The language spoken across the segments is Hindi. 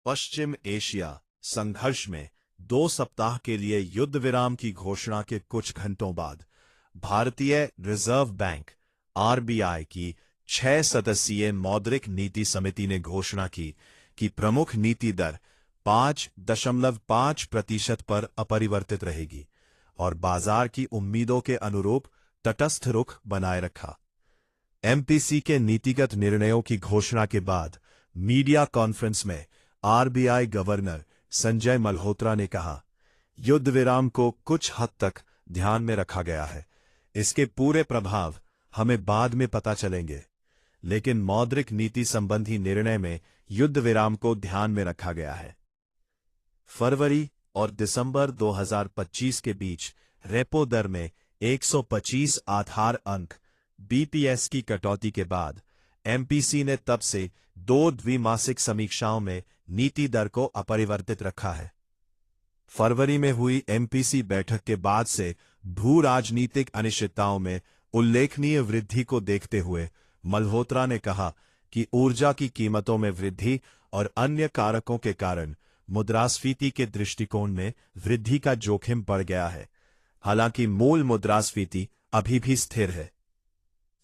पश्चिम एशिया संघर्ष में 2 सप्ताह के लिए युद्ध विराम की घोषणा के कुछ घंटों बाद भारतीय रिजर्व बैंक आरबीआई की 6 सदस्यीय मौद्रिक नीति समिति ने घोषणा की कि प्रमुख नीति दर 5.5% पर अपरिवर्तित रहेगी और बाजार की उम्मीदों के अनुरूप तटस्थ रुख बनाए रखा। एमपीसी के नीतिगत निर्णयों की घोषणा के बाद मीडिया कॉन्फ्रेंस में आरबीआई गवर्नर संजय मल्होत्रा ने कहा, युद्ध विराम को कुछ हद तक ध्यान में रखा गया है। इसके पूरे प्रभाव हमें बाद में पता चलेंगे, लेकिन मौद्रिक नीति संबंधी निर्णय में युद्ध विराम को ध्यान में रखा गया है। फरवरी और दिसंबर 2025 के बीच रेपो दर में 125 आधार अंक बीपीएस की कटौती के बाद एमपीसी ने तब से 2 द्विमासिक समीक्षाओं में नीति दर को अपरिवर्तित रखा है। फरवरी में हुई एमपीसी बैठक के बाद से भू राजनीतिक अनिश्चितताओं में उल्लेखनीय वृद्धि को देखते हुए मल्होत्रा ने कहा कि ऊर्जा की कीमतों में वृद्धि और अन्य कारकों के कारण मुद्रास्फीति के दृष्टिकोण में वृद्धि का जोखिम बढ़ गया है, हालांकि मूल मुद्रास्फीति अभी भी स्थिर है।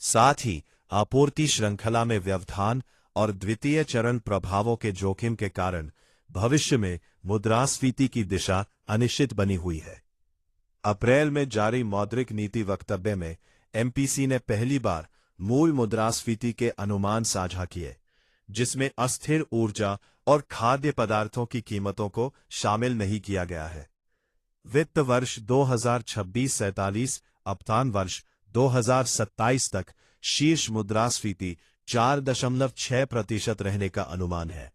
साथ ही आपूर्ति श्रृंखला में व्यवधान और द्वितीय चरण प्रभावों के जोखिम के कारण भविष्य में मुद्रास्फीति की दिशा अनिश्चित बनी हुई है। अप्रैल में जारी मौद्रिक नीति वक्तव्य में एमपीसी ने पहली बार मूल मुद्रास्फीति के अनुमान साझा किए, जिसमें अस्थिर ऊर्जा और खाद्य पदार्थों की कीमतों को शामिल नहीं किया गया है। वित्त वर्ष 2026-47 अवतान वर्ष 2027 तक शीर्ष मुद्रास्फीति 4.6% रहने का अनुमान है,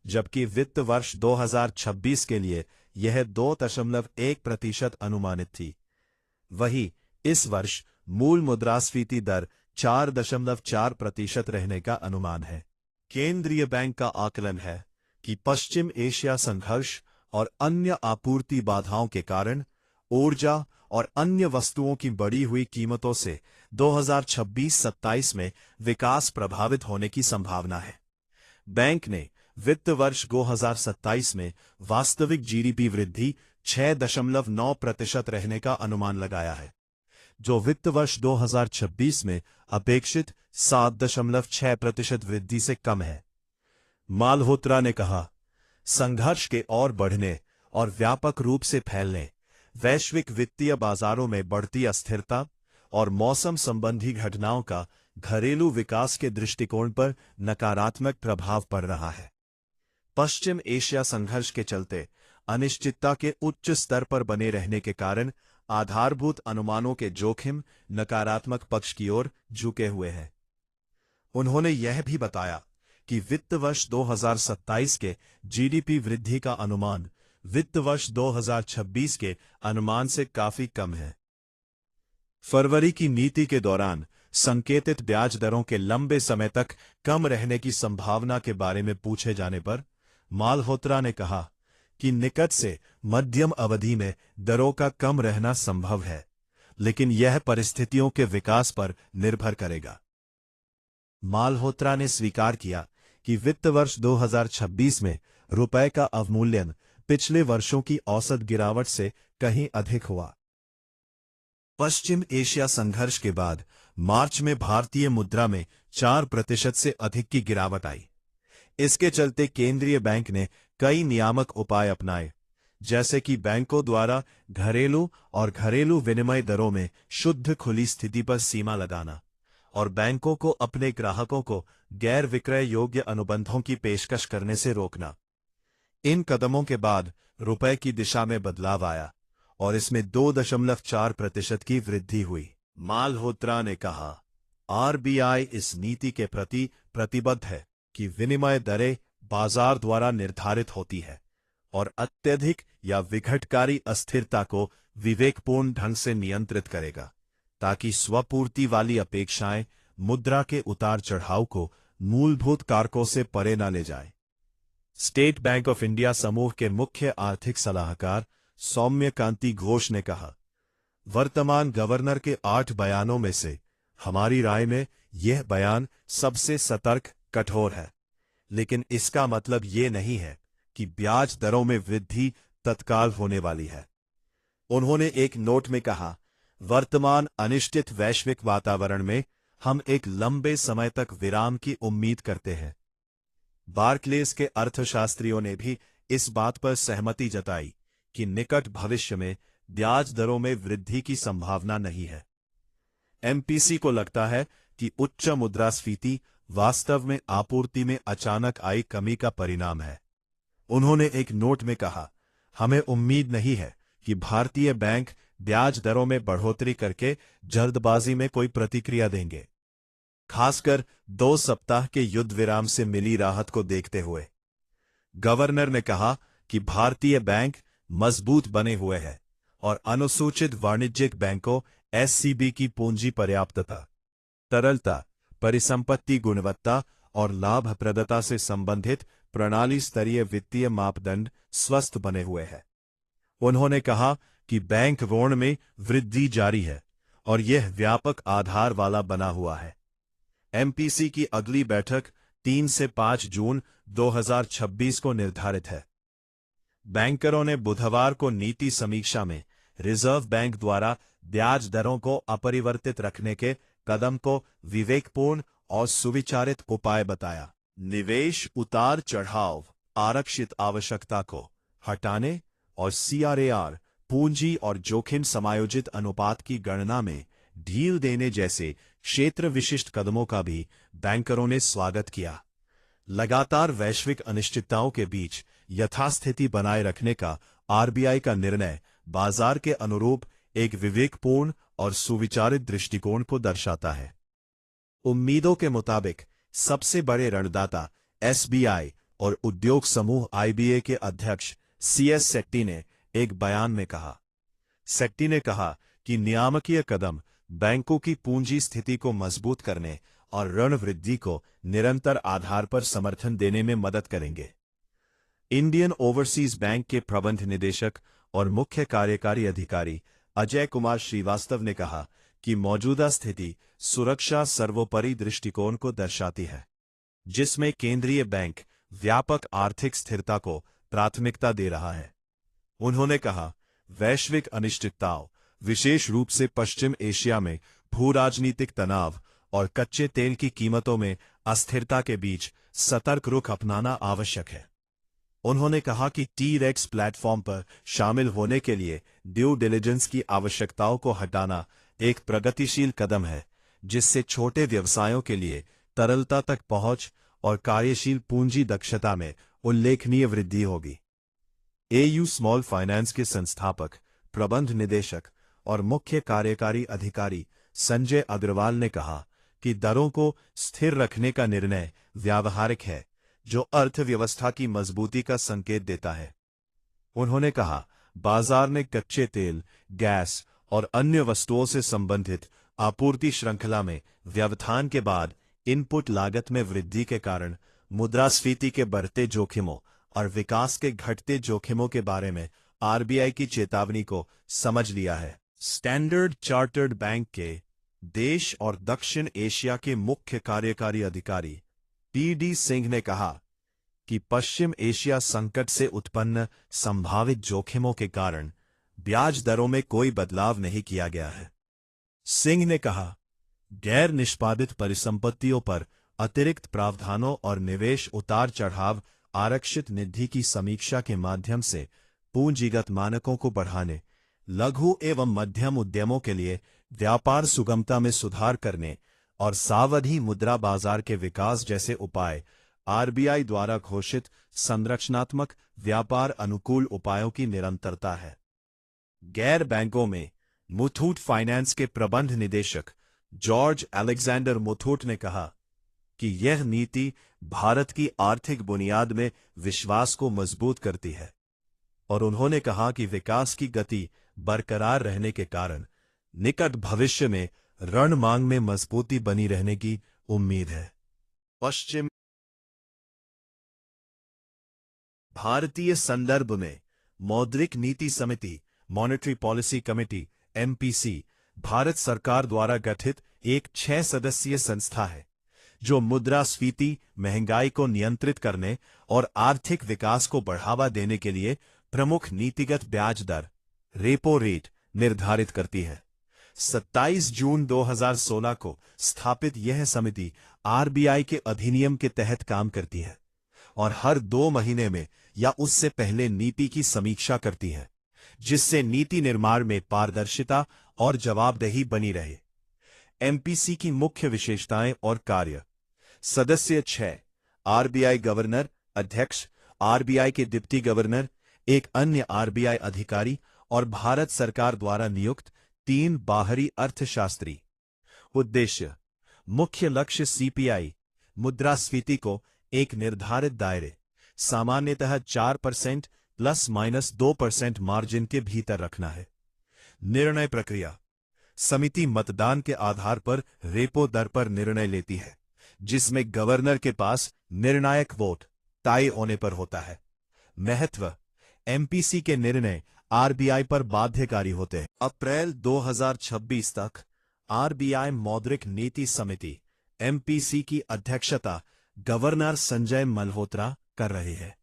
जबकि वित्त वर्ष 2026 के लिए यह 2.1% अनुमानित थी। वहीं इस वर्ष मूल मुद्रास्फीति दर 4.4% रहने का अनुमान है। केंद्रीय बैंक का आकलन है कि पश्चिम एशिया संघर्ष और अन्य आपूर्ति बाधाओं के कारण ऊर्जा और अन्य वस्तुओं की बढ़ी हुई कीमतों से 2026-27 में विकास प्रभावित होने की संभावना है। बैंक ने वित्त वर्ष 2027 में वास्तविक जीडीपी वृद्धि 6.9% रहने का अनुमान लगाया है, जो वित्त वर्ष 2026 में अपेक्षित 7.6% वृद्धि से कम है। माल्होत्रा ने कहा, संघर्ष के और बढ़ने और व्यापक रूप से फैलने, वैश्विक वित्तीय बाजारों में बढ़ती अस्थिरता और मौसम संबंधी घटनाओं का घरेलू विकास के दृष्टिकोण पर नकारात्मक प्रभाव पड़ रहा है। पश्चिम एशिया संघर्ष के चलते अनिश्चितता के उच्च स्तर पर बने रहने के कारण आधारभूत अनुमानों के जोखिम नकारात्मक पक्ष की ओर झुके हुए हैं। उन्होंने यह भी बताया कि वित्त वर्ष 2027 के जीडीपी वृद्धि का अनुमान वित्त वर्ष 2026 के अनुमान से काफी कम है। फरवरी की नीति के दौरान संकेतित ब्याज दरों के लंबे समय तक कम रहने की संभावना के बारे में पूछे जाने पर माल्होत्रा ने कहा कि निकट से मध्यम अवधि में दरों का कम रहना संभव है, लेकिन यह परिस्थितियों के विकास पर निर्भर करेगा। माल्होत्रा ने स्वीकार किया कि वित्त वर्ष 2026 में रुपए का अवमूल्यन पिछले वर्षों की औसत गिरावट से कहीं अधिक हुआ। पश्चिम एशिया संघर्ष के बाद मार्च में भारतीय मुद्रा में 4% से अधिक की गिरावट आई। इसके चलते केंद्रीय बैंक ने कई नियामक उपाय अपनाए, जैसे कि बैंकों द्वारा घरेलू और घरेलू विनिमय दरों में शुद्ध खुली स्थिति पर सीमा लगाना और बैंकों को अपने ग्राहकों को गैर विक्रय योग्य अनुबंधों की पेशकश करने से रोकना। इन कदमों के बाद रुपए की दिशा में बदलाव आया और इसमें 2.4% की वृद्धि हुई। माल्होत्रा ने कहा, आरबीआई इस नीति के प्रति प्रतिबद्ध है कि विनिमय दरें बाजार द्वारा निर्धारित होती है और अत्यधिक या विघटकारी अस्थिरता को विवेकपूर्ण ढंग से नियंत्रित करेगा, ताकि स्वपूर्ति वाली अपेक्षाएं मुद्रा के उतार चढ़ाव को मूलभूत कारकों से परे न ले जाए। स्टेट बैंक ऑफ इंडिया समूह के मुख्य आर्थिक सलाहकार सौम्यकांति घोष ने कहा, वर्तमान गवर्नर के 8 बयानों में से हमारी राय में यह बयान सबसे सतर्क, कठोर है, लेकिन इसका मतलब ये नहीं है कि ब्याज दरों में वृद्धि तत्काल होने वाली है। उन्होंने एक नोट में कहा, वर्तमान अनिश्चित वैश्विक वातावरण में हम एक लंबे समय तक विराम की उम्मीद करते हैं। बार्कलेज के अर्थशास्त्रियों ने भी इस बात पर सहमति जताई कि निकट भविष्य में ब्याज दरों में वृद्धि की संभावना नहीं है। एमपीसी को लगता है कि उच्च मुद्रास्फीति वास्तव में आपूर्ति में अचानक आई कमी का परिणाम है। उन्होंने एक नोट में कहा, हमें उम्मीद नहीं है कि भारतीय बैंक ब्याज दरों में बढ़ोतरी करके जल्दबाजी में कोई प्रतिक्रिया देंगे, खासकर 2 सप्ताह के युद्ध विराम से मिली राहत को देखते हुए। गवर्नर ने कहा कि भारतीय बैंक मजबूत बने हुए हैं और अनुसूचित वाणिज्यिक बैंकों एससीबी की पूंजी पर्याप्तता, तरलता, परिसंपत्ति गुणवत्ता और लाभप्रदता से संबंधित प्रणाली स्तरीय वित्तीय मापदंड स्वस्थ बने हुए हैं। उन्होंने कहा कि बैंक ऋण में वृद्धि जारी है और यह व्यापक आधार वाला बना हुआ है। एमपीसी की अगली बैठक 3 से 5 जून 2026 को निर्धारित है। बैंकरों ने बुधवार को नीति समीक्षा में रिजर्व बैंक द्वारा ब्याज दरों को अपरिवर्तित रखने के कदम को विवेकपूर्ण और सुविचारित उपाय बताया। निवेश उतार चढ़ाव, आरक्षित आवश्यकता को हटाने और सीआरएआर पूंजी और जोखिम समायोजित अनुपात की गणना में ढील देने जैसे क्षेत्र विशिष्ट कदमों का भी बैंकरों ने स्वागत किया। लगातार वैश्विक अनिश्चितताओं के बीच यथास्थिति बनाए रखने का आरबीआई का निर्णय बाजार के अनुरूप एक विवेकपूर्ण और सुविचारित दृष्टिकोण को दर्शाता है। उम्मीदों के मुताबिक सबसे बड़े ऋणदाता एसबीआई और उद्योग समूह आईबीए के अध्यक्ष सीएस सेट्टी ने एक बयान में कहा। सेट्टी ने कहा कि नियामकीय कदम बैंकों की पूंजी स्थिति को मजबूत करने और ऋण वृद्धि को निरंतर आधार पर समर्थन देने में मदद करेंगे। इंडियन ओवरसीज बैंक के प्रबंध निदेशक और मुख्य कार्यकारी अधिकारी अजय कुमार श्रीवास्तव ने कहा कि मौजूदा स्थिति सुरक्षा सर्वोपरि दृष्टिकोण को दर्शाती है, जिसमें केंद्रीय बैंक व्यापक आर्थिक स्थिरता को प्राथमिकता दे रहा है। उन्होंने कहा, वैश्विक अनिश्चितताओं, विशेष रूप से पश्चिम एशिया में भू-राजनीतिक तनाव और कच्चे तेल की कीमतों में अस्थिरता के बीच सतर्क रुख अपनाना आवश्यक है। उन्होंने कहा कि टी-रेक्स प्लेटफॉर्म पर शामिल होने के लिए ड्यू डिलिजेंस की आवश्यकताओं को हटाना एक प्रगतिशील कदम है, जिससे छोटे व्यवसायों के लिए तरलता तक पहुंच और कार्यशील पूंजी दक्षता में उल्लेखनीय वृद्धि होगी। एयू स्मॉल फाइनेंस के संस्थापक, प्रबंध निदेशक और मुख्य कार्यकारी अधिकारी संजय अग्रवाल ने कहा कि दरों को स्थिर रखने का निर्णय व्यावहारिक है, जो अर्थव्यवस्था की मजबूती का संकेत देता है। उन्होंने कहा, बाजार ने कच्चे तेल, गैस और अन्य वस्तुओं से संबंधित आपूर्ति श्रृंखला में व्यवधान के बाद इनपुट लागत में वृद्धि के कारण मुद्रास्फीति के बढ़ते जोखिमों और विकास के घटते जोखिमों के बारे में आरबीआई की चेतावनी को समझ लिया है। स्टैंडर्ड चार्टर्ड बैंक के देश और दक्षिण एशिया के मुख्य कार्यकारी अधिकारी पीडी सिंह ने कहा कि पश्चिम एशिया संकट से उत्पन्न संभावित जोखिमों के कारण ब्याज दरों में कोई बदलाव नहीं किया गया है। सिंह ने कहा, गैर निष्पादित परिसंपत्तियों पर अतिरिक्त प्रावधानों और निवेश उतार चढ़ाव आरक्षित निधि की समीक्षा के माध्यम से पूंजीगत मानकों को बढ़ाने, लघु एवं मध्यम उद्यमों के लिए व्यापार सुगमता में सुधार करने और सावधि मुद्रा बाजार के विकास जैसे उपाय आरबीआई द्वारा घोषित संरचनात्मक व्यापार अनुकूल उपायों की निरंतरता है। गैर बैंकों में मुथूट फाइनेंस के प्रबंध निदेशक जॉर्ज अलेक्जेंडर मुथूट ने कहा कि यह नीति भारत की आर्थिक बुनियाद में विश्वास को मजबूत करती है, और उन्होंने कहा कि विकास की गति बरकरार रहने के कारण निकट भविष्य में ऋण मांग में मजबूती बनी रहने की उम्मीद है। पश्चिम भारतीय संदर्भ में मौद्रिक नीति समिति, monetary policy committee MPC, Bharat सरकार द्वारा गठित एक 6 सदस्यीय संस्था है जो मुद्रास्फीति, महंगाई को नियंत्रित करने और आर्थिक विकास को बढ़ावा देने के लिए प्रमुख नीतिगत ब्याज दर रेपो रेट निर्धारित करती है। 27 जून 2016 को स्थापित यह समिति आरबीआई के अधिनियम के तहत काम करती है और हर 2 महीने में या उससे पहले नीति की समीक्षा करती है, जिससे नीति निर्माण में पारदर्शिता और जवाबदेही बनी रहे। एमपीसी की मुख्य विशेषताएं और कार्य। सदस्य 6 आरबीआई गवर्नर, अध्यक्ष, आरबीआई के डिप्टी गवर्नर, एक अन्य आरबीआई अधिकारी और भारत सरकार द्वारा नियुक्त 3 बाहरी अर्थशास्त्री। उद्देश्य, मुख्य लक्ष्य सीपीआई मुद्रास्फीति को एक निर्धारित दायरे, सामान्यतः 4% ±2% मार्जिन के भीतर रखना है। निर्णय प्रक्रिया। समिति मतदान के आधार पर रेपो दर पर निर्णय लेती है, जिसमें गवर्नर के पास निर्णायक वोट तय होने पर होता है। महत्व, एमपीसी के निर्णय आरबीआई पर बाध्यकारी होते हैं। अप्रैल 2026 तक आरबीआई मौद्रिक नीति समिति एमपीसी की अध्यक्षता गवर्नर संजय मल्होत्रा कर रहे हैं।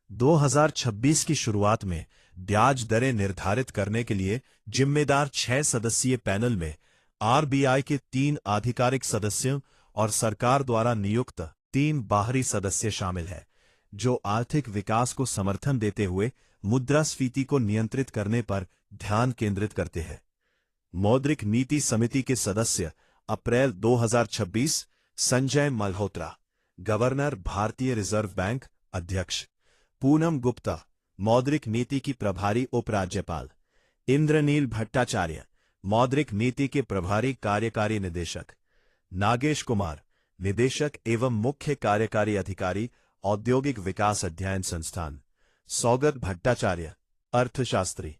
2026 की शुरुआत में ब्याज दरें निर्धारित करने के लिए जिम्मेदार 6 सदस्यीय पैनल में आरबीआई के 3 आधिकारिक सदस्यों और सरकार द्वारा नियुक्त 3 बाहरी सदस्य शामिल हैं, जो आर्थिक विकास को समर्थन देते हुए मुद्रास्फीति को नियंत्रित करने पर ध्यान केंद्रित करते हैं। मौद्रिक नीति समिति के सदस्य। अप्रैल 2026 संजय मल्होत्रा, गवर्नर भारतीय रिजर्व बैंक, अध्यक्ष। पूनम गुप्ता, मौद्रिक नीति की प्रभारी उपराज्यपाल। इंद्रनील भट्टाचार्य, मौद्रिक नीति के प्रभारी कार्यकारी निदेशक। नागेश कुमार, निदेशक एवं मुख्य कार्यकारी अधिकारी, औद्योगिक विकास अध्ययन संस्थान। सौगत भट्टाचार्य, अर्थशास्त्री।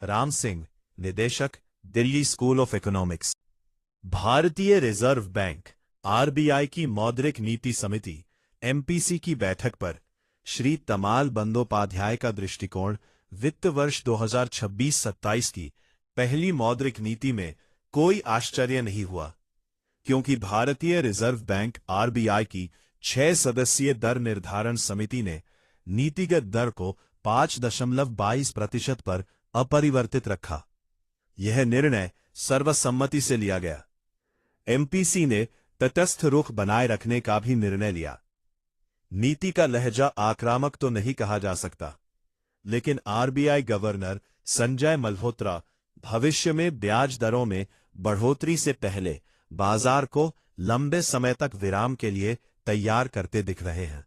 राम सिंह, निदेशक, दिल्ली स्कूल ऑफ इकोनॉमिक्स। भारतीय रिजर्व बैंक आरबीआई की मौद्रिक नीति समिति एमपीसी की बैठक पर श्री तमाल बंदोपाध्याय का दृष्टिकोण वित्त वर्ष 2026-27 की पहली मौद्रिक नीति में कोई आश्चर्य नहीं हुआ, क्योंकि भारतीय रिजर्व बैंक आरबीआई की 6 सदस्यीय दर निर्धारण समिति ने नीतिगत दर को 5.22% पर अपरिवर्तित रखा। यह निर्णय सर्वसम्मति से लिया गया। एमपीसी ने तटस्थ रुख बनाए रखने का भी निर्णय लिया। नीति का लहजा आक्रामक तो नहीं कहा जा सकता, लेकिन आरबीआई गवर्नर संजय मल्होत्रा भविष्य में ब्याज दरों में बढ़ोतरी से पहले बाजार को लंबे समय तक विराम के लिए तैयार करते दिख रहे हैं।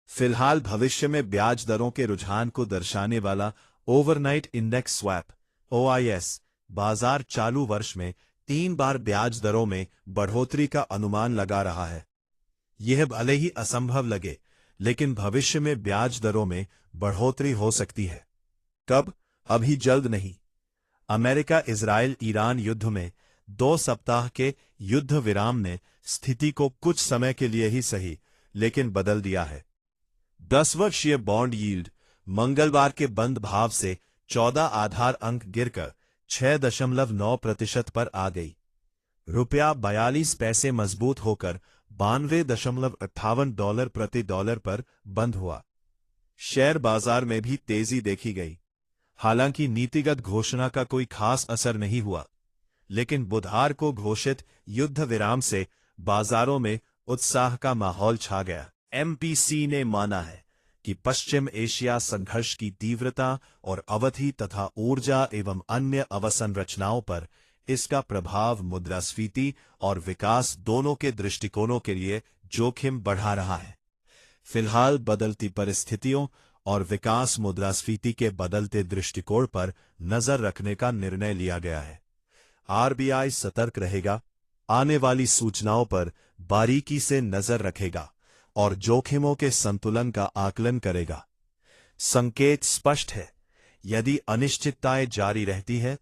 फिलहाल भविष्य में ब्याज दरों के रुझान को दर्शाने वाला ओवरनाइट इंडेक्स स्वैप ओआईएस बाजार चालू वर्ष में 3 बार ब्याज दरों में बढ़ोतरी का अनुमान लगा रहा है। यह भले ही असंभव लगे, लेकिन भविष्य में ब्याज दरों में बढ़ोतरी हो सकती है। कब? अभी जल्द नहीं। अमेरिका इजराइल ईरान युद्ध में 2 सप्ताह के युद्ध विराम ने स्थिति को कुछ समय के लिए ही सही, लेकिन बदल दिया है। 10 वर्षीय बॉन्ड यील्ड मंगलवार के बंद भाव से 14 आधार अंक गिरकर 6.9% पर आ गई। रुपया 42 पैसे मजबूत होकर $92.58 प्रति डॉलर पर बंद हुआ। शेयर बाजार में भी तेजी देखी गई। हालांकि नीतिगत घोषणा का कोई खास असर नहीं हुआ, लेकिन बुधवार को घोषित युद्ध विराम से बाजारों में उत्साह का माहौल छा गया। एमपीसी ने माना है कि पश्चिम एशिया संघर्ष की तीव्रता और अवधि तथा ऊर्जा एवं अन्य अवसंरचनाओं पर इसका प्रभाव मुद्रास्फीति और विकास दोनों के दृष्टिकोणों के लिए जोखिम बढ़ा रहा है। फिलहाल बदलती परिस्थितियों और विकास मुद्रास्फीति के बदलते दृष्टिकोण पर नजर रखने का निर्णय लिया गया है। आरबीआई सतर्क रहेगा, आने वाली सूचनाओं पर बारीकी से नजर रखेगा और जोखिमों के संतुलन का आकलन करेगा। संकेत स्पष्ट है, यदि अनिश्चितताएं जारी रहती है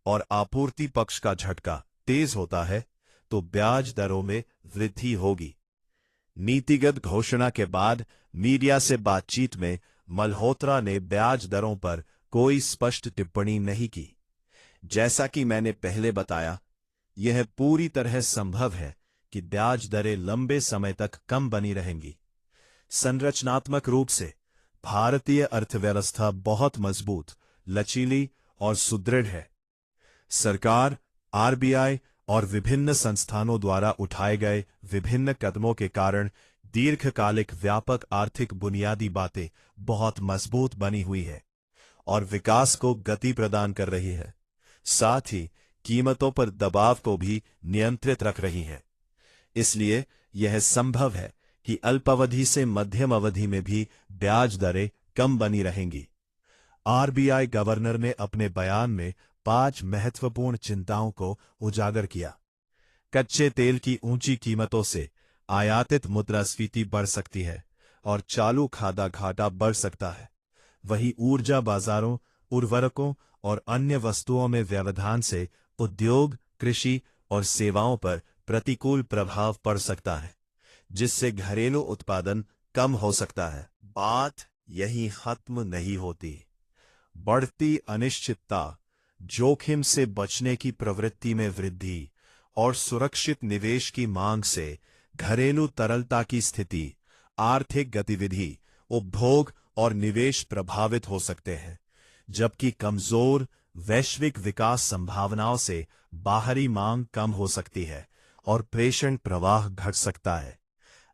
और आपूर्ति पक्ष का झटका तेज होता है तो ब्याज दरों में वृद्धि होगी। नीतिगत घोषणा के बाद मीडिया से बातचीत में मल्होत्रा ने ब्याज दरों पर कोई स्पष्ट टिप्पणी नहीं की। जैसा कि मैंने पहले बताया, यह पूरी तरह संभव है कि ब्याज दरें लंबे समय तक कम बनी रहेंगी। संरचनात्मक रूप से भारतीय अर्थव्यवस्था बहुत मजबूत, लचीली और सुदृढ़ है। सरकार, आरबीआई और विभिन्न संस्थानों द्वारा उठाए गए विभिन्न कदमों के कारण दीर्घकालिक व्यापक आर्थिक बुनियादी बातें बहुत मजबूत बनी हुई है और विकास को गति प्रदान कर रही है। साथ ही कीमतों पर दबाव को भी नियंत्रित रख रही है। इसलिए यह संभव है कि अल्पावधि से मध्यम अवधि में भी ब्याज दरें कम बनी रहेंगी। आरबीआई गवर्नर ने अपने बयान में 5 महत्वपूर्ण चिंताओं को उजागर किया। कच्चे तेल की ऊंची कीमतों से आयातित मुद्रास्फीति बढ़ सकती है और चालू खाधा घाटा बढ़ सकता है। वहीं ऊर्जा बाजारों, उर्वरकों और अन्य वस्तुओं में व्यवधान से उद्योग, कृषि और सेवाओं पर प्रतिकूल प्रभाव पड़ सकता है, जिससे घरेलू उत्पादन कम हो सकता है। बात यही खत्म नहीं होती। बढ़ती अनिश्चितता, जोखिम से बचने की प्रवृत्ति में वृद्धि और सुरक्षित निवेश की मांग से घरेलू तरलता की स्थिति, आर्थिक गतिविधि, उपभोग और निवेश प्रभावित हो सकते हैं, जबकि कमजोर वैश्विक विकास संभावनाओं से बाहरी मांग कम हो सकती है और प्रेषण प्रवाह घट सकता है।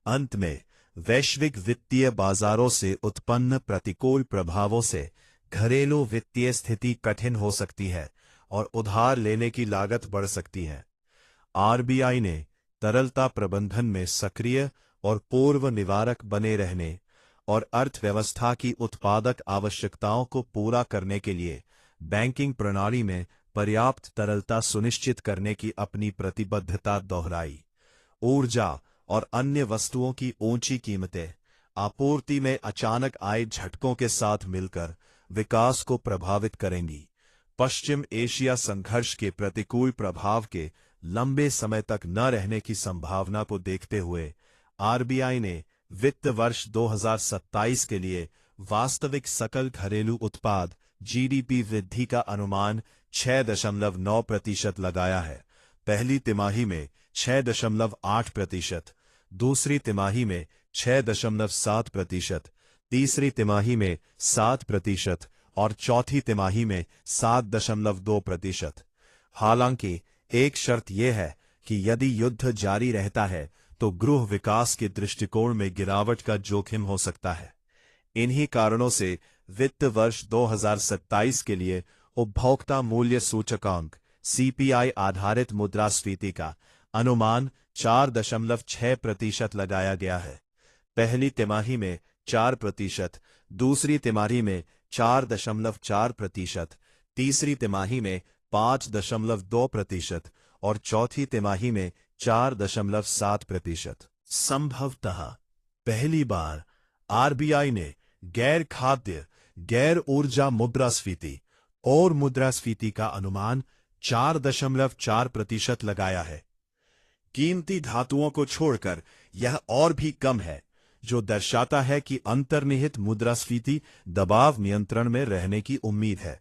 अंत में वैश्विक वित्तीय बाजारों से उत्पन्न प्रतिकूल प्रभावों से घरेलू वित्तीय स्थिति कठिन हो सकती है और उधार लेने की लागत बढ़ सकती है। आरबीआई ने तरलता प्रबंधन में सक्रिय और पूर्व निवारक बने रहने और अर्थव्यवस्था की उत्पादक आवश्यकताओं को पूरा करने के लिए बैंकिंग प्रणाली में पर्याप्त तरलता सुनिश्चित करने की अपनी प्रतिबद्धता दोहराई। ऊर्जा और अन्य वस्तुओं की ऊंची कीमतें आपूर्ति में अचानक आए झटकों के साथ मिलकर विकास को प्रभावित करेंगी। पश्चिम एशिया संघर्ष के प्रतिकूल प्रभाव के लंबे समय तक न रहने की संभावना को देखते हुए आरबीआई ने वित्त वर्ष 2027 के लिए वास्तविक सकल घरेलू उत्पाद जीडीपी वृद्धि का अनुमान 6.9% लगाया है। पहली तिमाही में 6.8%, दूसरी तिमाही में 6.7%, तीसरी तिमाही में 7% और चौथी तिमाही में 7.2%। हालांकि एक शर्त यह है कि यदि युद्ध जारी रहता है तो गृह विकास के दृष्टिकोण में गिरावट का जोखिम हो सकता है। इन्हीं कारणों से वित्त वर्ष 2027 के लिए उपभोक्ता मूल्य सूचकांक सीपीआई आधारित मुद्रास्फीति का अनुमान 4.6% लगाया गया है। पहली तिमाही में 4%, दूसरी तिमाही में 4.4%, तीसरी तिमाही में 5.2% और चौथी तिमाही में 4.7%। संभवतः पहली बार आरबीआई ने गैर खाद्य, गैर ऊर्जा मुद्रास्फीति और मुद्रास्फीति का अनुमान 4.4% लगाया है। कीमती धातुओं को छोड़कर यह और भी कम है, जो दर्शाता है कि अंतर्निहित मुद्रास्फीति दबाव नियंत्रण में रहने की उम्मीद है।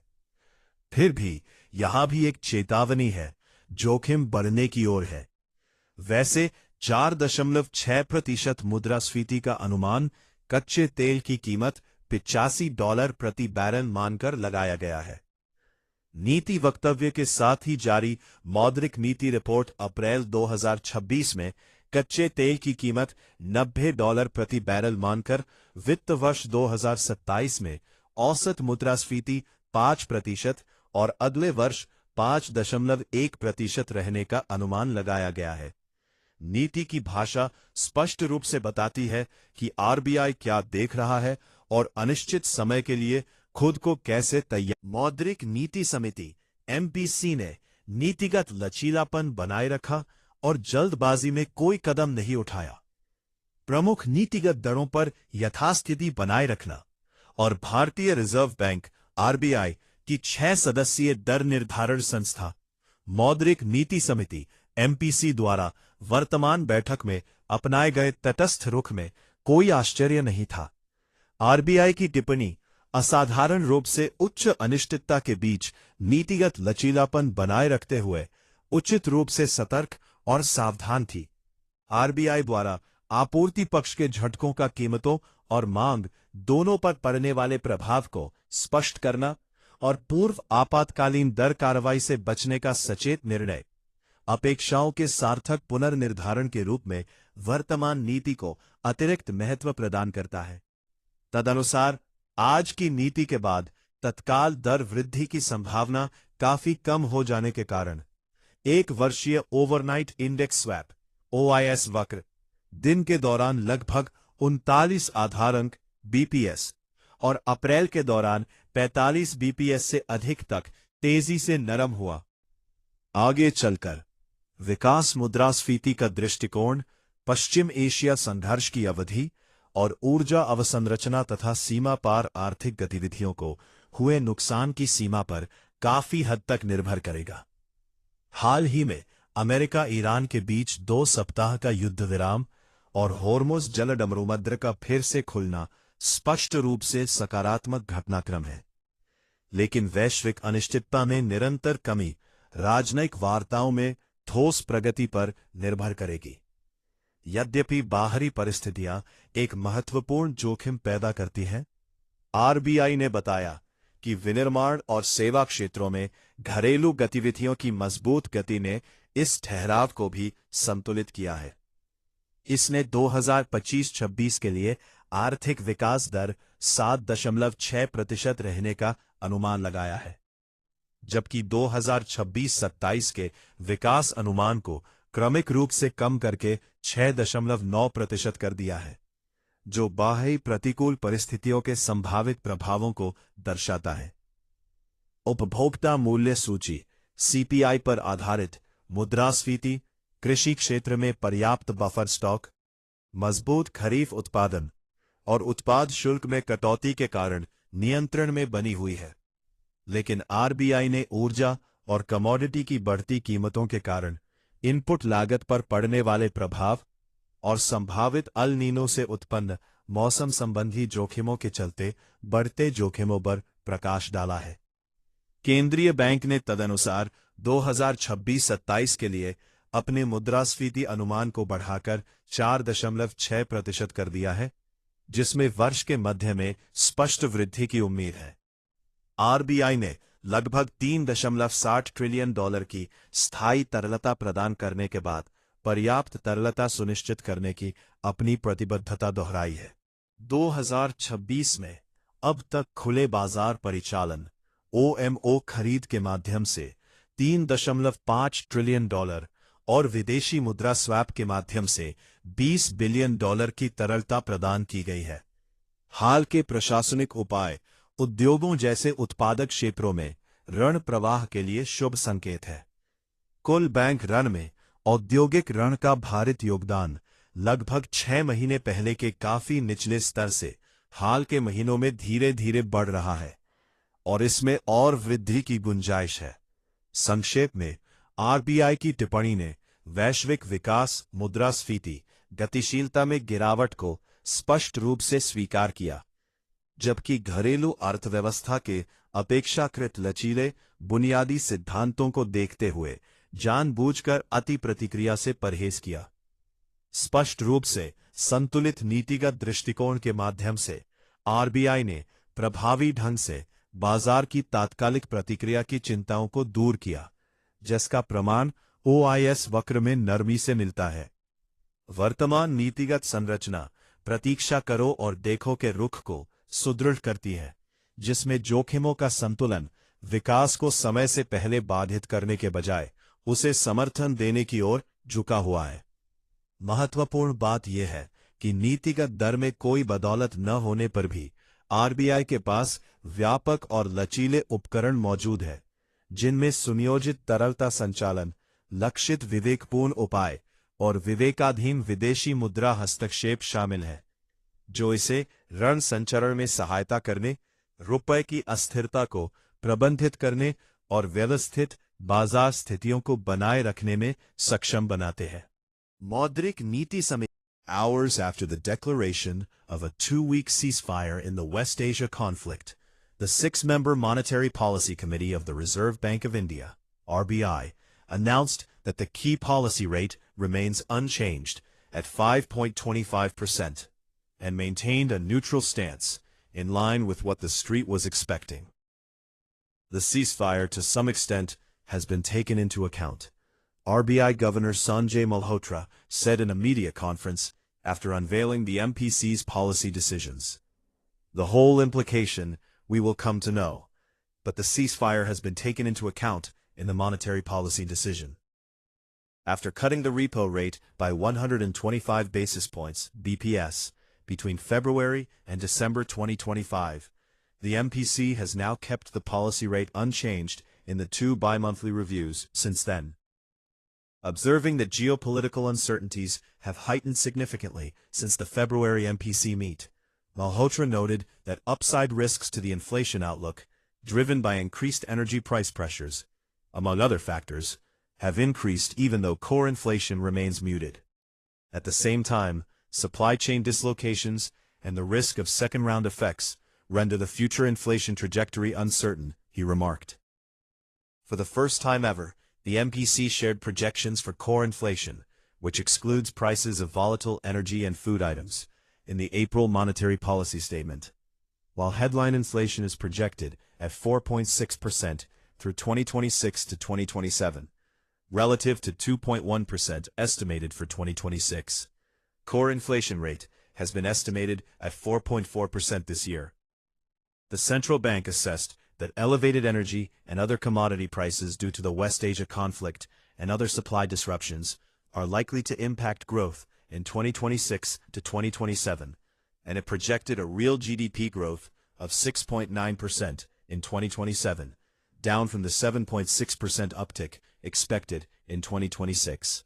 फिर भी यहां भी एक चेतावनी है, जोखिम बढ़ने की ओर है। वैसे 4.6% मुद्रास्फीति का अनुमान कच्चे तेल की कीमत $85 प्रति बैरल मानकर लगाया गया है। नीति वक्तव्य के साथ ही जारी मौद्रिक नीति रिपोर्ट अप्रैल 2026 में कच्चे तेल की कीमत $90 प्रति बैरल मानकर वित्त वर्ष 2027 में औसत मुद्रास्फीति 5% और अगले वर्ष 5.1% रहने का अनुमान लगाया गया है। नीति की भाषा स्पष्ट रूप से बताती है कि आरबीआई क्या देख रहा है और अनिश्चित समय के लिए खुद को कैसे तैयार। मौद्रिक नीति समिति एमपीसी ने नीतिगत लचीलापन बनाए रखा और जल्दबाजी में कोई कदम नहीं उठाया। प्रमुख नीतिगत दरों पर यथास्थिति बनाए रखना और भारतीय रिजर्व बैंक आरबीआई की 6 सदस्यीय दर निर्धारण संस्था मौद्रिक नीति समिति एमपीसी द्वारा वर्तमान बैठक में अपनाए गए तटस्थ रुख में कोई आश्चर्य नहीं था। आरबीआई की टिप्पणी असाधारण रूप से उच्च अनिश्चितता के बीच नीतिगत लचीलापन बनाए रखते हुए उचित रूप से सतर्क और सावधान थी। आरबीआई द्वारा आपूर्ति पक्ष के झटकों का कीमतों और मांग दोनों पर पड़ने वाले प्रभाव को स्पष्ट करना और पूर्व आपातकालीन दर कार्रवाई से बचने का सचेत निर्णय अपेक्षाओं के सार्थक पुनर्निर्धारण के रूप में वर्तमान नीति को अतिरिक्त महत्व प्रदान करता है। तदनुसार आज की नीति के बाद तत्काल दर वृद्धि की संभावना काफी कम हो जाने के कारण एक वर्षीय ओवरनाइट इंडेक्स स्वैप OIS वक्र दिन के दौरान लगभग 39 आधार अंक BPS और अप्रैल के दौरान 45 BPS से अधिक तक तेजी से नरम हुआ। आगे चलकर विकास मुद्रास्फीति का दृष्टिकोण पश्चिम एशिया संघर्ष की अवधि और ऊर्जा अवसंरचना तथा सीमा पार आर्थिक गतिविधियों को हुए नुकसान की सीमा पर काफी हद तक निर्भर करेगा। हाल ही में अमेरिका ईरान के बीच 2 सप्ताह का युद्ध विराम और होर्मुज जलसमुद्र का फिर से खुलना स्पष्ट रूप से सकारात्मक घटनाक्रम है, लेकिन वैश्विक अनिश्चितता में निरंतर कमी राजनयिक वार्ताओं में ठोस प्रगति पर निर्भर करेगी। यद्यपि बाहरी परिस्थितियां एक महत्वपूर्ण जोखिम पैदा करती हैं, आरबीआई ने बताया कि विनिर्माण और सेवा क्षेत्रों में घरेलू गतिविधियों की मजबूत गति ने इस ठहराव को भी संतुलित किया है। इसने 2025-26 के लिए आर्थिक विकास दर 7.6% रहने का अनुमान लगाया है, जबकि 2026-27 के विकास अनुमान को क्रमिक रूप से कम करके 6.9% कर दिया है, जो बाह्य प्रतिकूल परिस्थितियों के संभावित प्रभावों को दर्शाता है। उपभोक्ता मूल्य सूची CPI पर आधारित मुद्रास्फीति, कृषि क्षेत्र में पर्याप्त बफर स्टॉक, मजबूत खरीफ उत्पादन और उत्पाद शुल्क में कटौती के कारण नियंत्रण में बनी हुई है, लेकिन आरबीआई ने ऊर्जा और कमोडिटी की बढ़ती कीमतों के कारण इनपुट लागत पर पड़ने वाले प्रभाव और संभावित अल नीनो से उत्पन्न मौसम संबंधी जोखिमों के चलते बढ़ते जोखिमों पर प्रकाश डाला है। केंद्रीय बैंक ने तदनुसार 2026-27 के लिए अपने मुद्रास्फीति अनुमान को बढ़ाकर 4.6% कर दिया है, जिसमें वर्ष के मध्य में स्पष्ट वृद्धि की उम्मीद है। आरबीआई ने लगभग $3.60 ट्रिलियन की स्थायी तरलता प्रदान करने के बाद पर्याप्त तरलता सुनिश्चित करने की अपनी प्रतिबद्धता दोहराई है। 2026 में अब तक खुले बाजार परिचालन OMO खरीद के माध्यम से $3.5 ट्रिलियन और विदेशी मुद्रा स्वैप के माध्यम से $20 बिलियन की तरलता प्रदान की गई है। हाल के प्रशासनिक उपाय उद्योगों जैसे उत्पादक क्षेत्रों में ऋण प्रवाह के लिए शुभ संकेत है। कुल बैंक ऋण में औद्योगिक ऋण का भारित योगदान लगभग 6 महीने पहले के काफी निचले स्तर से हाल के महीनों में धीरे धीरे बढ़ रहा है और इसमें और वृद्धि की गुंजाइश है। संक्षेप में, आरबीआई की टिप्पणी ने वैश्विक विकास, मुद्रास्फीति, गतिशीलता में गिरावट को स्पष्ट रूप से स्वीकार किया, जबकि घरेलू अर्थव्यवस्था के अपेक्षाकृत लचीले बुनियादी सिद्धांतों को देखते हुए जानबूझकर अति प्रतिक्रिया से परहेज किया। स्पष्ट रूप से संतुलित नीतिगत दृष्टिकोण के माध्यम से आरबीआई ने प्रभावी ढंग से बाजार की तात्कालिक प्रतिक्रिया की चिंताओं को दूर किया, जिसका प्रमाण OIS वक्र में नरमी से मिलता है। वर्तमान नीतिगत संरचना प्रतीक्षा करो और देखो के रुख को सुदृढ़ करती है, जिसमें जोखिमों का संतुलन विकास को समय से पहले बाधित करने के बजाय उसे समर्थन देने की ओर झुका हुआ है। महत्वपूर्ण बात यह है कि नीतिगत दर में कोई बदौलत न होने पर भी आरबीआई के पास व्यापक और लचीले उपकरण मौजूद है, जिनमें सुनियोजित तरलता संचालन, लक्षित विवेकपूर्ण उपाय और विवेकाधीन विदेशी मुद्रा हस्तक्षेप शामिल है, जो इसे ऋण संचरण में सहायता करने, रुपये की अस्थिरता को प्रबंधित करने और व्यवस्थित बाजार स्थितियों को बनाए रखने में सक्षम बनाते हैं। मौद्रिक नीति समिति Hours after the declaration of a 2-week ceasefire in the West Asia conflict, the 6-member Monetary Policy Committee of the Reserve Bank of India, RBI, announced that the key policy rate remains unchanged at 5.25% and maintained a neutral stance, in line with what the street was expecting. The ceasefire, to some extent, has been taken into account, RBI Governor Sanjay Malhotra said in a media conference after unveiling the MPC's policy decisions. The whole implication we will come to know, but the ceasefire has been taken into account in the monetary policy decision. After cutting the repo rate by 125 basis points (BPS) between February and December 2025, the MPC has now kept the policy rate unchanged in the two bi-monthly reviews since then. Observing that geopolitical uncertainties have heightened significantly since the February MPC meet, Malhotra noted that upside risks to the inflation outlook, driven by increased energy price pressures, among other factors, have increased even though core inflation remains muted. At the same time, supply chain dislocations and the risk of second-round effects render the future inflation trajectory uncertain, he remarked. For the first time ever, the MPC shared projections for core inflation, which excludes prices of volatile energy and food items, in the April monetary policy statement. While headline inflation is projected at 4.6% through 2026 to 2027, relative to 2.1% estimated for 2026, core inflation rate has been estimated at 4.4% this year. The central bank assessed that elevated energy and other commodity prices due to the West Asia conflict and other supply disruptions are likely to impact growth in 2026 to 2027, and it projected a real GDP growth of 6.9% in 2027, down from the 7.6% uptick expected in 2026.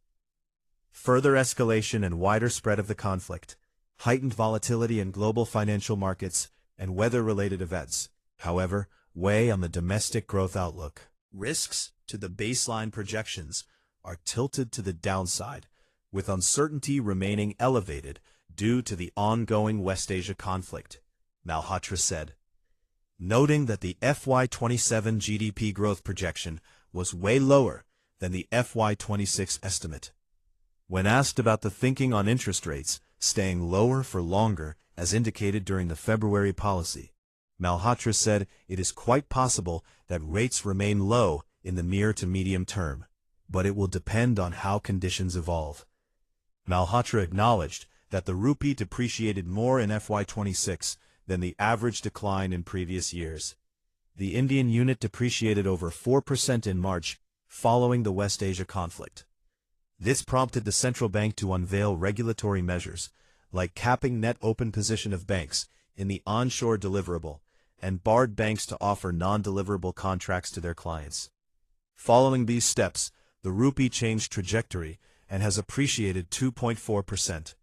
Further escalation and wider spread of the conflict, heightened volatility in global financial markets, and weather-related events, however, weigh on the domestic growth outlook. Risks to the baseline projections are tilted to the downside, with uncertainty remaining elevated due to the ongoing West Asia conflict, Malhotra said, noting that the FY27 GDP growth projection was way lower than the FY26 estimate. When asked about the thinking on interest rates staying lower for longer as indicated during the February policy, Malhotra said it is quite possible that rates remain low in the near to medium term, but it will depend on how conditions evolve. Malhotra acknowledged that the rupee depreciated more in FY26 than the average decline in previous years. The Indian unit depreciated over 4% in March following the West Asia conflict. This prompted the central bank to unveil regulatory measures, like capping net open position of banks in the onshore deliverable, and barred banks to offer non-deliverable contracts to their clients. Following these steps, the rupee changed trajectory and has appreciated 2.4%.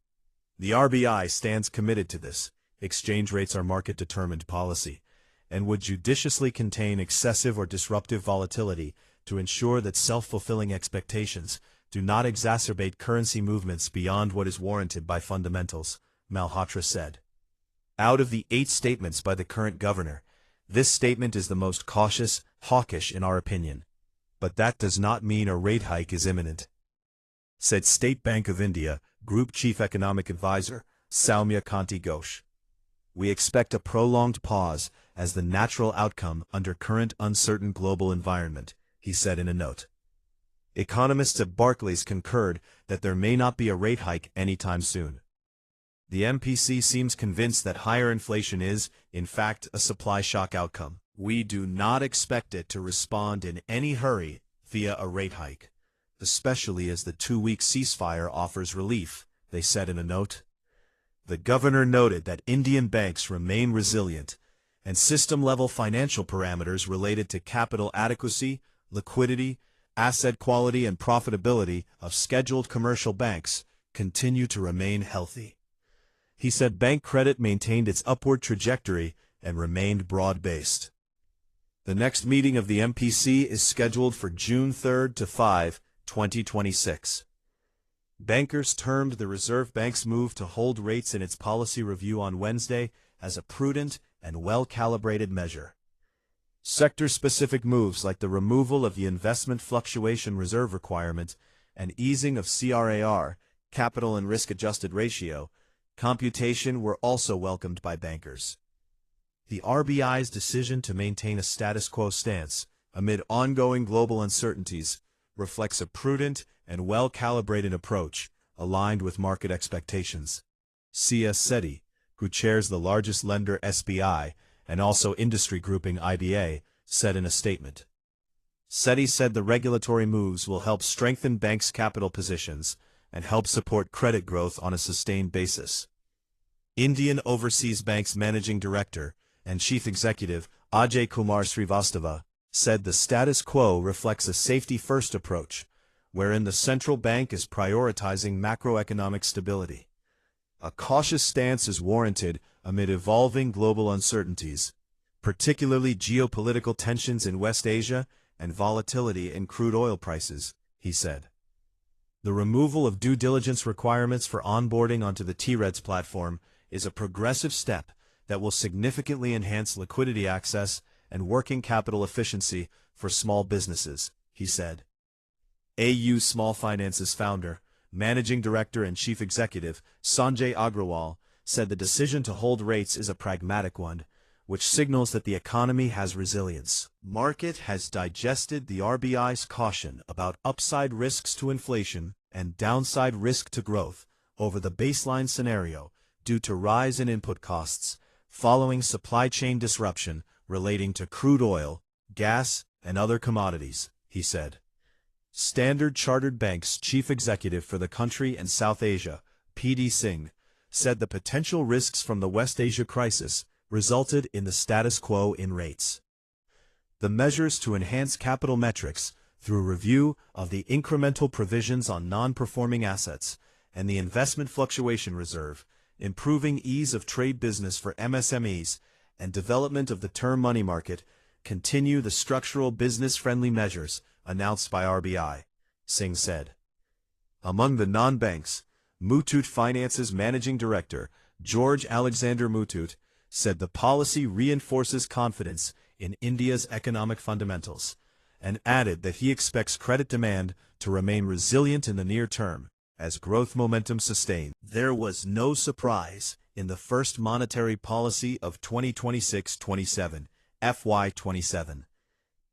The RBI stands committed to this. Exchange rates are market-determined policy, and would judiciously contain excessive or disruptive volatility to ensure that self-fulfilling expectations do not exacerbate currency movements beyond what is warranted by fundamentals, Malhotra said. Out of the 8 statements by the current governor, this statement is the most cautious, hawkish in our opinion. But that does not mean a rate hike is imminent, said State Bank of India Group Chief Economic Advisor Soumya Kanti Ghosh. We expect a prolonged pause as the natural outcome under current uncertain global environment, he said in a note. Economists at Barclays concurred that there may not be a rate hike anytime soon. The MPC seems convinced that higher inflation is, in fact, a supply shock outcome. We do not expect it to respond in any hurry via a rate hike, especially as the 2-week ceasefire offers relief, they said in a note. The governor noted that Indian banks remain resilient, and system-level financial parameters related to capital adequacy, liquidity, asset quality and profitability of scheduled commercial banks continue to remain healthy. He said bank credit maintained its upward trajectory and remained broad-based. The next meeting of the MPC is scheduled for June 3 to 5, 2026. Bankers termed the Reserve Bank's move to hold rates in its policy review on Wednesday as a prudent and well-calibrated measure. Sector-specific moves like the removal of the investment fluctuation reserve requirement and easing of CRAR capital and risk-adjusted ratio computation were also welcomed by bankers. The RBI's decision to maintain a status quo stance amid ongoing global uncertainties reflects a prudent and well-calibrated approach aligned with market expectations. C.S. Sethi, who chairs the largest lender SBI and also industry grouping IBA, said in a statement. Sethi said the regulatory moves will help strengthen banks' capital positions and help support credit growth on a sustained basis. Indian Overseas Bank's Managing Director and Chief Executive Ajay Kumar Srivastava said the status quo reflects a safety-first approach, wherein the central bank is prioritizing macroeconomic stability. A cautious stance is warranted amid evolving global uncertainties, particularly geopolitical tensions in West Asia and volatility in crude oil prices, he said. The removal of due diligence requirements for onboarding onto the T-REDS platform is a progressive step that will significantly enhance liquidity access and working capital efficiency for small businesses, he said. AU Small Finance's founder, Managing Director and Chief Executive Sanjay Agrawal said the decision to hold rates is a pragmatic one, which signals that the economy has resilience. Market has digested the RBI's caution about upside risks to inflation and downside risk to growth over the baseline scenario due to rise in input costs following supply chain disruption relating to crude oil, gas, and other commodities, he said. Standard Chartered Bank's chief executive for the country and South Asia, P.D. Singh, said the potential risks from the West Asia crisis resulted in the status quo in rates. The measures to enhance capital metrics through review of the incremental provisions on non-performing assets and the investment fluctuation reserve, improving ease of trade business for MSMEs, and development of the term money market continue the structural business-friendly measures announced by RBI, Singh said. Among the non-banks, Muthoot Finance's Managing Director, George Alexander Muthoot, said the policy reinforces confidence in India's economic fundamentals, and added that he expects credit demand to remain resilient in the near term as growth momentum sustains. There was no surprise in the first monetary policy of 2026-27, FY27,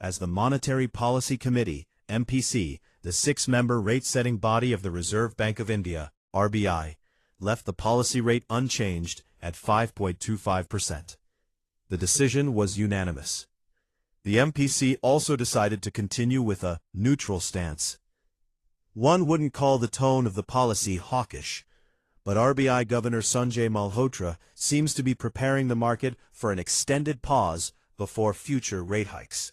as the Monetary Policy Committee, MPC, the six-member rate-setting body of the Reserve Bank of India, RBI, left the policy rate unchanged at 5.25%. The decision was unanimous. The MPC also decided to continue with a neutral stance. One wouldn't call the tone of the policy hawkish, but RBI Governor Sanjay Malhotra seems to be preparing the market for an extended pause before future rate hikes.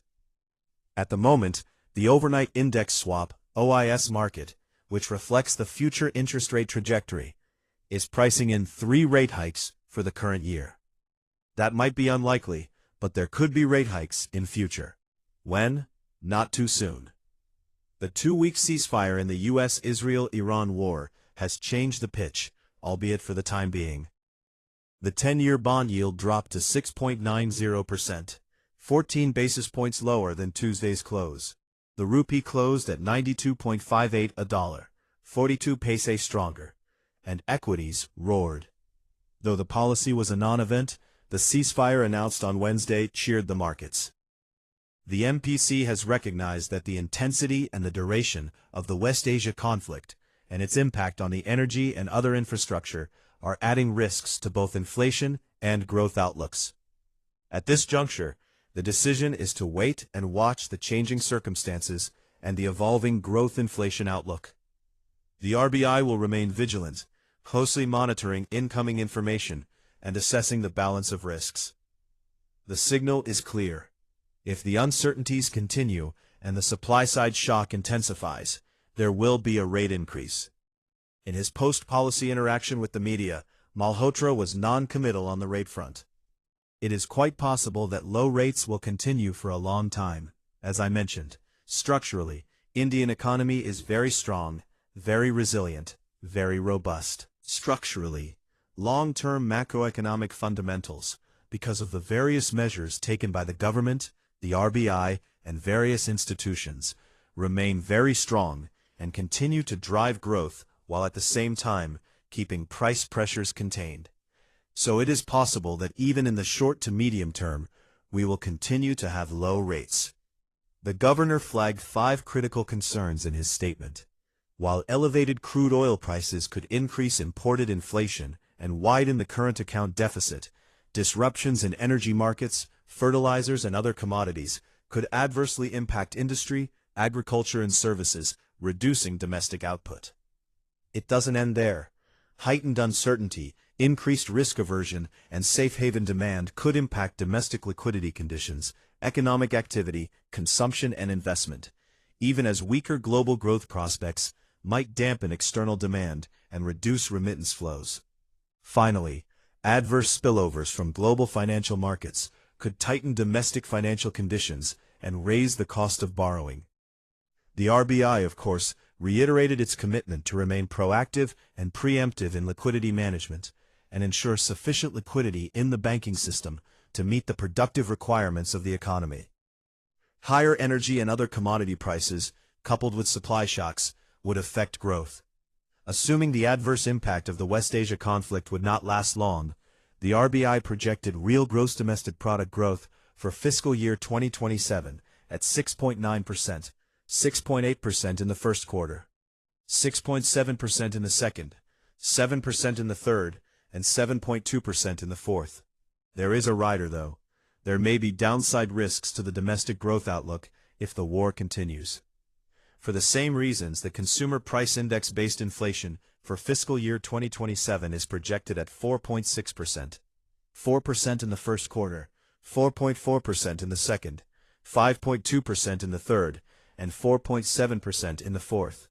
At the moment, the overnight index swap, OIS market, which reflects the future interest rate trajectory, is pricing in 3 rate hikes for the current year. That might be unlikely, but there could be rate hikes in future. When? Not too soon. The 2-week ceasefire in the U.S.-Israel-Iran war has changed the pitch, albeit for the time being. The 10-year bond yield dropped to 6.90%, 14 basis points lower than Tuesday's close. The rupee closed at 92.58 a dollar, 42 paise stronger, and equities roared. Though the policy was a non-event, the ceasefire announced on Wednesday cheered the markets. The MPC has recognized that the intensity and the duration of the West Asia conflict and its impact on the energy and other infrastructure are adding risks to both inflation and growth outlooks. At this juncture, the decision is to wait and watch the changing circumstances and the evolving growth inflation outlook. The RBI will remain vigilant, closely monitoring incoming information and assessing the balance of risks. The signal is clear. If the uncertainties continue and the supply-side shock intensifies, there will be a rate increase. In his post-policy interaction with the media, Malhotra was non-committal on the rate front. It is quite possible that low rates will continue for a long time. As I mentioned, structurally, Indian economy is very strong, very resilient, very robust. Structurally, long-term macroeconomic fundamentals, because of the various measures taken by the government, the RBI, and various institutions, remain very strong and continue to drive growth while at the same time keeping price pressures contained. So it is possible that even in the short to medium term, we will continue to have low rates. The governor flagged 5 critical concerns in his statement. While elevated crude oil prices could increase imported inflation and widen the current account deficit, disruptions in energy markets, fertilizers, and other commodities could adversely impact industry, agriculture, and services, reducing domestic output. It doesn't end there. Heightened uncertainty, increased risk aversion, and safe haven demand could impact domestic liquidity conditions, economic activity, consumption, and investment, even as weaker global growth prospects might dampen external demand and reduce remittance flows. Finally, adverse spillovers from global financial markets could tighten domestic financial conditions and raise the cost of borrowing. The RBI, of course, reiterated its commitment to remain proactive and preemptive in liquidity management and ensure sufficient liquidity in the banking system to meet the productive requirements of the economy. Higher energy and other commodity prices, coupled with supply shocks, would affect growth. Assuming the adverse impact of the West Asia conflict would not last long, the RBI projected real gross domestic product growth for fiscal year 2027 at 6.9%, 6.8% in the first quarter, 6.7% in the second, 7% in the third, and 7.2% in the fourth. There is a rider, though. There may be downside risks to the domestic growth outlook if the war continues. For the same reasons, the Consumer Price Index-based inflation for fiscal year 2027 is projected at 4.6%, 4% in the first quarter, 4.4% in the second, 5.2% in the third, and 4.7% in the fourth.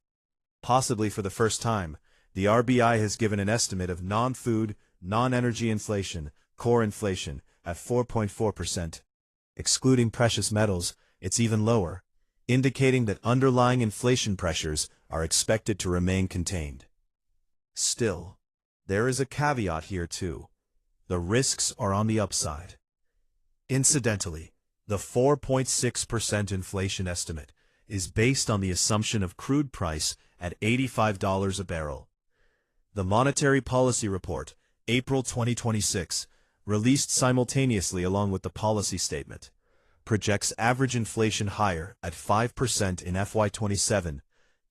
Possibly for the first time, the RBI has given an estimate of non-food, non-energy inflation, core inflation, at 4.4%. Excluding precious metals, it's even lower, indicating that underlying inflation pressures are expected to remain contained. Still, there is a caveat here too. The risks are on the upside. Incidentally, the 4.6% inflation estimate is based on the assumption of crude price at $85 a barrel. The Monetary Policy Report, April 2026, released simultaneously along with the policy statement, projects average inflation higher at 5% in FY27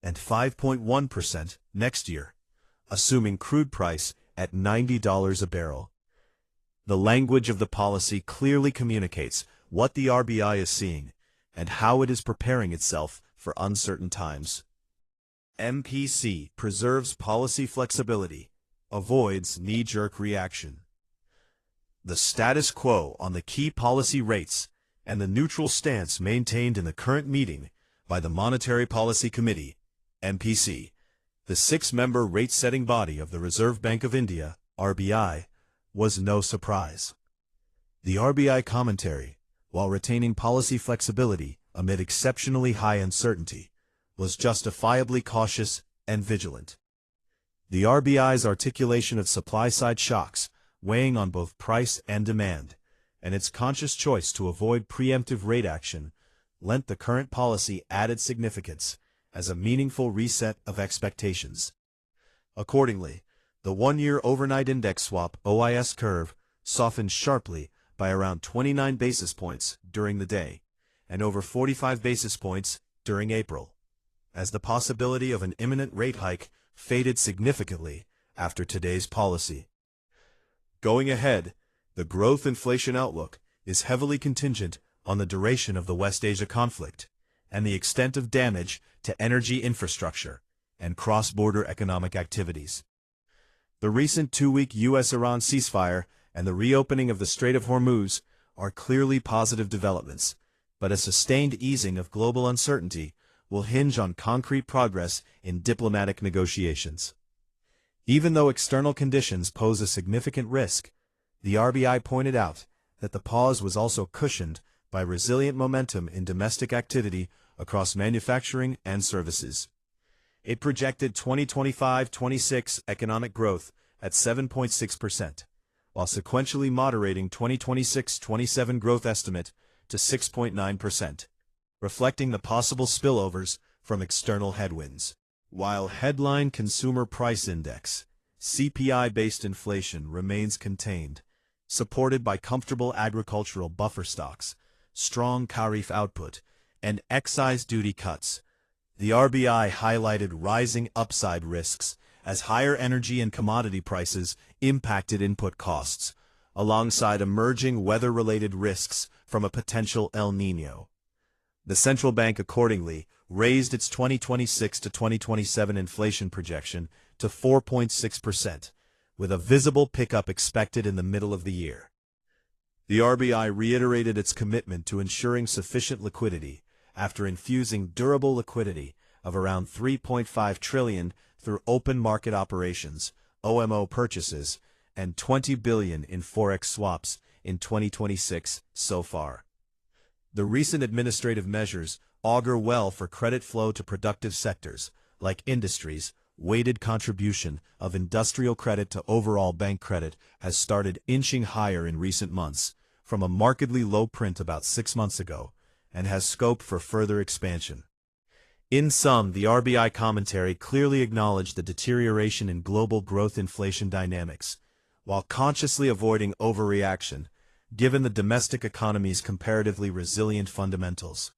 and 5.1% next year, assuming crude price at $90 a barrel. The language of the policy clearly communicates what the RBI is seeing and how it is preparing itself for uncertain times. MPC preserves policy flexibility, avoids knee-jerk reaction. The status quo on the key policy rates and the neutral stance maintained in the current meeting by the Monetary Policy Committee, MPC, the 6-member rate-setting body of the Reserve Bank of India, RBI, was no surprise. The RBI commentary, while retaining policy flexibility amid exceptionally high uncertainty, was justifiably cautious and vigilant. The RBI's articulation of supply-side shocks weighing on both price and demand, and its conscious choice to avoid preemptive rate action, lent the current policy added significance as a meaningful reset of expectations. Accordingly, the one-year overnight index swap OIS curve softened sharply by around 29 basis points during the day, and over 45 basis points during April, as the possibility of an imminent rate hike faded significantly after today's policy. Going ahead, the growth inflation outlook is heavily contingent on the duration of the West Asia conflict and the extent of damage to energy infrastructure and cross-border economic activities. The recent 2-week U.S.-Iran ceasefire and the reopening of the Strait of Hormuz are clearly positive developments, but a sustained easing of global uncertainty will hinge on concrete progress in diplomatic negotiations. Even though external conditions pose a significant risk, the RBI pointed out that the pause was also cushioned by resilient momentum in domestic activity across manufacturing and services. It projected 2025-26 economic growth at 7.6%, while sequentially moderating 2026-27 growth estimate to 6.9%, reflecting the possible spillovers from external headwinds. While headline Consumer Price Index, CPI-based inflation remains contained, supported by comfortable agricultural buffer stocks, strong Kharif output, and excise duty cuts, the RBI highlighted rising upside risks as higher energy and commodity prices impacted input costs, alongside emerging weather-related risks from a potential El Niño. The central bank accordingly raised its 2026 to 2027 inflation projection to 4.6%, with a visible pickup expected in the middle of the year. The RBI reiterated its commitment to ensuring sufficient liquidity after infusing durable liquidity of around $3.5 trillion through open market operations, OMO purchases, and $20 billion in forex swaps in 2026 so far. The recent administrative measures augur well for credit flow to productive sectors, like industries. Weighted contribution of industrial credit to overall bank credit has started inching higher in recent months, from a markedly low print about 6 months ago, and has scope for further expansion. In sum, the RBI commentary clearly acknowledged the deterioration in global growth inflation dynamics, while consciously avoiding overreaction, given the domestic economy's comparatively resilient fundamentals.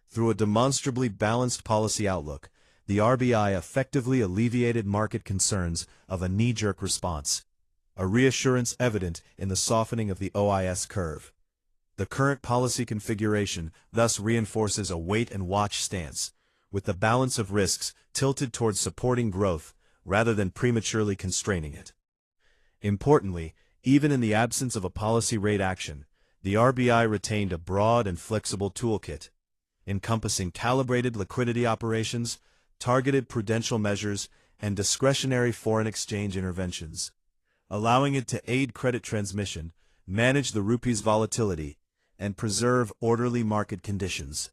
Through a demonstrably balanced policy outlook, the RBI effectively alleviated market concerns of a knee-jerk response, a reassurance evident in the softening of the OIS curve. The current policy configuration thus reinforces a wait-and-watch stance, with the balance of risks tilted towards supporting growth rather than prematurely constraining it. Importantly, even in the absence of a policy rate action, the RBI retained a broad and flexible toolkit, encompassing calibrated liquidity operations, targeted prudential measures, and discretionary foreign exchange interventions, allowing it to aid credit transmission, manage the rupee's volatility, and preserve orderly market conditions.